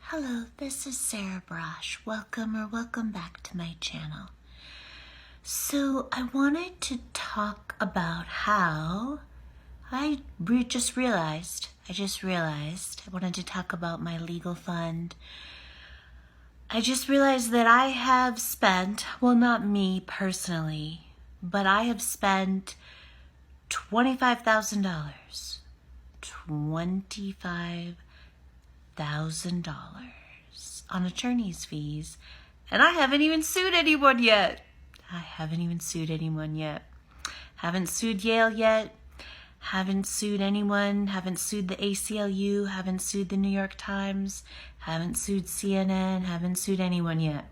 Hello, this is Sarah Braasch. Welcome back to my channel. So I wanted to talk about how I just realized I wanted to talk about my legal fund. I just realized that I have spent, well, not me personally, but I have spent $25,000. $25,000 on attorney's fees, and I haven't even sued anyone yet. Haven't sued Yale yet. Haven't sued anyone. Haven't sued the ACLU. Haven't sued the New York Times. Haven't sued CNN. Haven't sued anyone yet.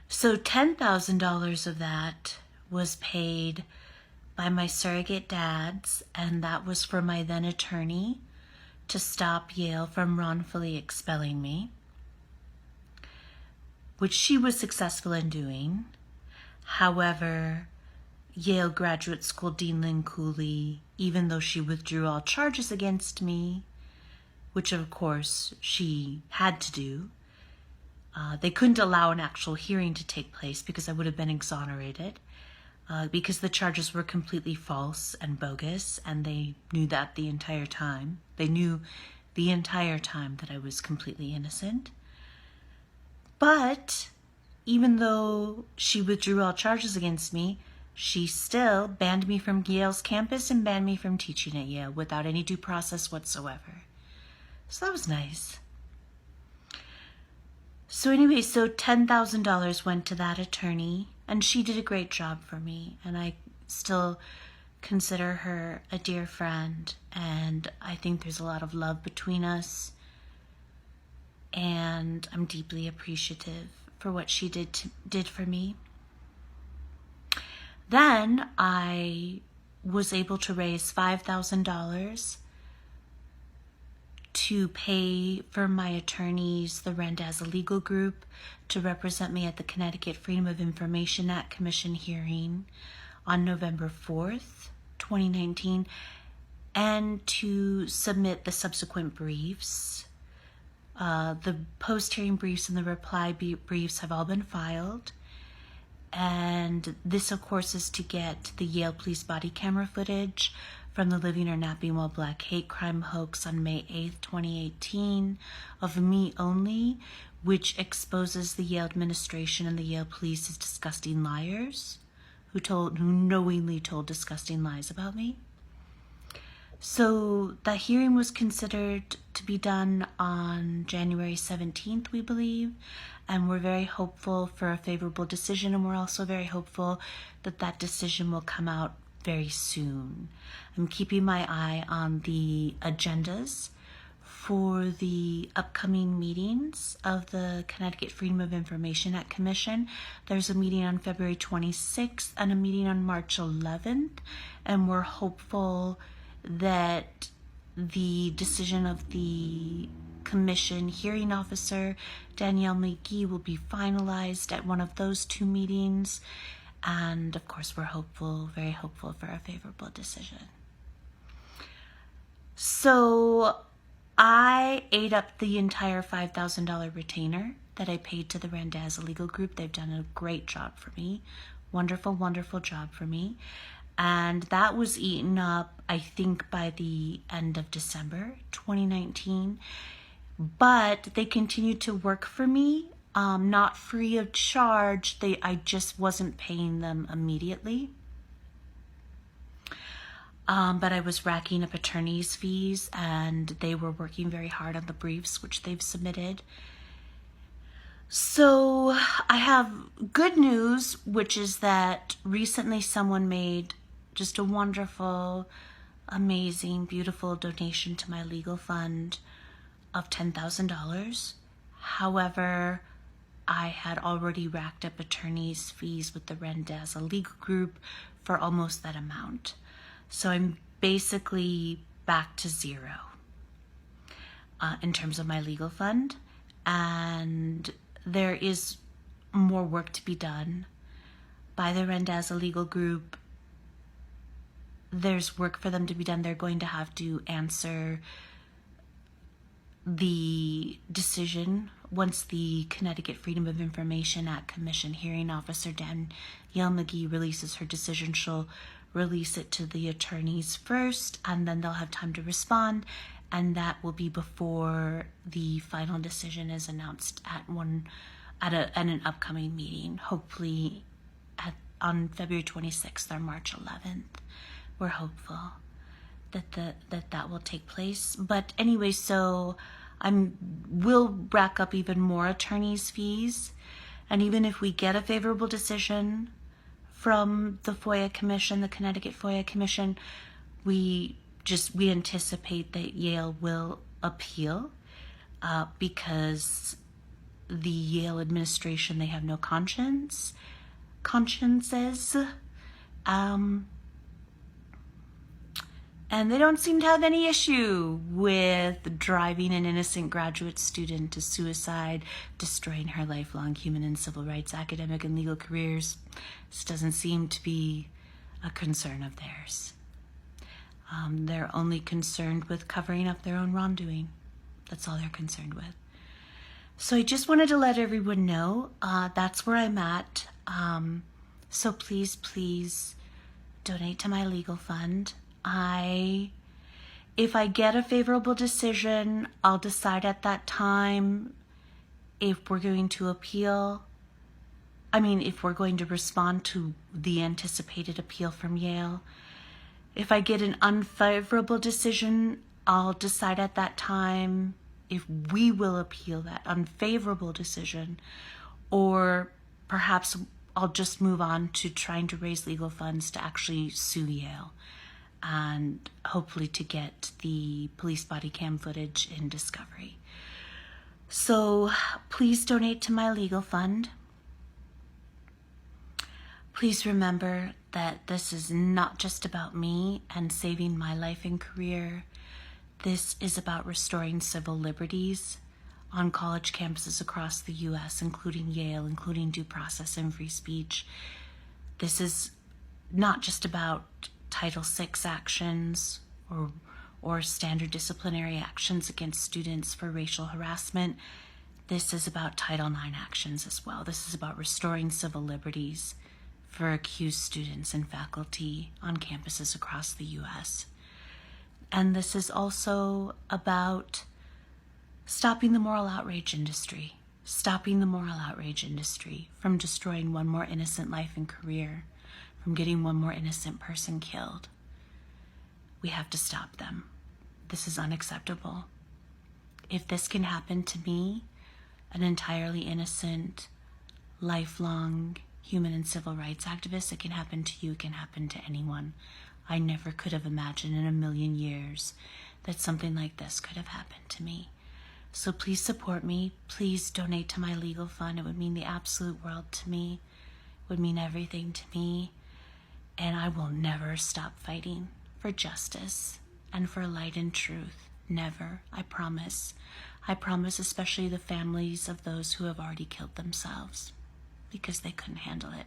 So $10,000 of that was paid by my surrogate dads, and that was for my then attorney to stop Yale from wrongfully expelling me, which she was successful in doing. However, Yale Graduate School Dean Lynn Cooley, even though she withdrew all charges against me, which of course she had to do, they couldn't allow an actual hearing to take place because I would have been exonerated. Because the charges were completely false and bogus, and they knew that the entire time. They knew the entire time that I was completely innocent. But even though she withdrew all charges against me, she still banned me from Yale's campus and banned me from teaching at Yale without any due process whatsoever. So that was nice. So anyway, so $10,000 went to that attorney, and she did a great job for me, and I still consider her a dear friend, and I think there's a lot of love between us, and I'm deeply appreciative for what she did for me. Then I was able to raise $5,000 to pay for my attorneys, the Randa as a legal group, to represent me at the Connecticut Freedom of Information Act Commission hearing on November 4th, 2019, and to submit the subsequent briefs. The post-hearing briefs and the reply briefs have all been filed. And this, of course, is to get the Yale police body camera footage from the Living or Napping While Black hate crime hoax on May 8th, 2018, of me only, which exposes the Yale administration and the Yale police as disgusting liars who knowingly told disgusting lies about me. So that hearing was considered to be done on January 17th, we believe, and we're very hopeful for a favorable decision, and we're also very hopeful that that decision will come out very soon. I'm keeping my eye on the agendas for the upcoming meetings of the Connecticut Freedom of Information Act Commission. There's a meeting on February 26th and a meeting on March 11th, and we're hopeful that the decision of the commission hearing officer, Danielle McGee, will be finalized at one of those two meetings. And of course, we're hopeful, very hopeful for a favorable decision. So I ate up the entire $5,000 retainer that I paid to the Randa as a legal group. They've done a great job for me. Wonderful, wonderful job for me. And that was eaten up, I think, by the end of December 2019. But they continued to work for me, not free of charge. I just wasn't paying them immediately. But I was racking up attorney's fees, and they were working very hard on the briefs, which they've submitted. So I have good news, which is that recently someone made just a wonderful, amazing, beautiful donation to my legal fund of $10,000. However, I had already racked up attorney's fees with the Randa as a legal group for almost that amount. So I'm basically back to zero in terms of my legal fund, and there is more work to be done by the Randa as a legal group. There's work for them to be done. They're going to have to answer the decision, once the Connecticut Freedom of Information Act Commission hearing officer Danielle McGee releases her decision, she'll release it to the attorneys first, and then they'll have time to respond, and that will be before the final decision is announced at an upcoming meeting, hopefully on February 26th or March 11th. We're hopeful that will take place. But anyway, so we'll rack up even more attorneys' fees, and even if we get a favorable decision from the FOIA Commission, the Connecticut FOIA Commission, we anticipate that Yale will appeal because the Yale administration, they have no consciences, and they don't seem to have any issue with driving an innocent graduate student to suicide, destroying her lifelong human and civil rights, academic and legal careers. This doesn't seem to be a concern of theirs. They're only concerned with covering up their own wrongdoing. That's all they're concerned with. So I just wanted to let everyone know that's where I'm at. So please donate to my legal fund. If I get a favorable decision, I'll decide at that time if we're going to appeal. If we're going to respond to the anticipated appeal from Yale. If I get an unfavorable decision, I'll decide at that time if we will appeal that unfavorable decision, or perhaps I'll just move on to trying to raise legal funds to actually sue Yale, and hopefully to get the police body cam footage in discovery. So please donate to my legal fund. Please remember that this is not just about me and saving my life and career. This is about restoring civil liberties on college campuses across the U.S., including Yale, including due process and free speech. This is not just about Title VI actions or standard disciplinary actions against students for racial harassment. This is about Title IX actions as well. This is about restoring civil liberties for accused students and faculty on campuses across the U.S. And this is also about stopping the moral outrage industry, stopping the moral outrage industry from destroying one more innocent life and career, from getting one more innocent person killed. We have to stop them. This is unacceptable. If this can happen to me, an entirely innocent, lifelong human and civil rights activist, it can happen to you, it can happen to anyone. I never could have imagined in a million years that something like this could have happened to me. So please support me. Please donate to my legal fund. It would mean the absolute world to me. It would mean everything to me. And I will never stop fighting for justice and for light and truth. Never. I promise. I promise, especially the families of those who have already killed themselves because they couldn't handle it.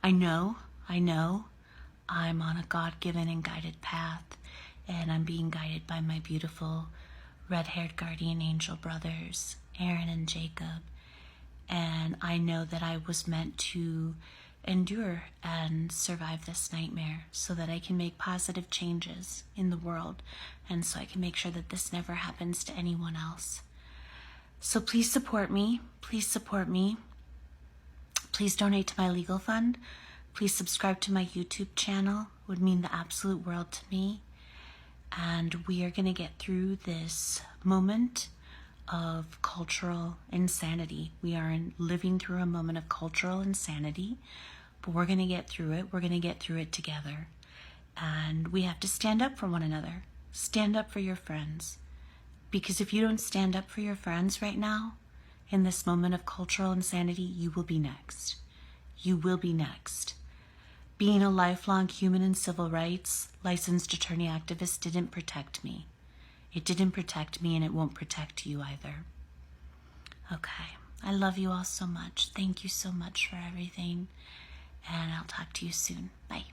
I know I'm on a God-given and guided path, and I'm being guided by my beautiful red-haired guardian angel brothers, Aaron and Jacob, and I know that I was meant to endure and survive this nightmare so that I can make positive changes in the world, and so I can make sure that this never happens to anyone else. So please support me. Please support me. Please donate to my legal fund. Please subscribe to my YouTube channel. It would mean the absolute world to me. And we are going to get through this moment of cultural insanity. We are living through a moment of cultural insanity, but we're going to get through it. We're going to get through it together. And we have to stand up for one another. Stand up for your friends. Because if you don't stand up for your friends right now, in this moment of cultural insanity, you will be next. You will be next. Being a lifelong human and civil rights licensed attorney activist didn't protect me. It didn't protect me, and it won't protect you either. Okay. I love you all so much. Thank you so much for everything. And I'll talk to you soon. Bye.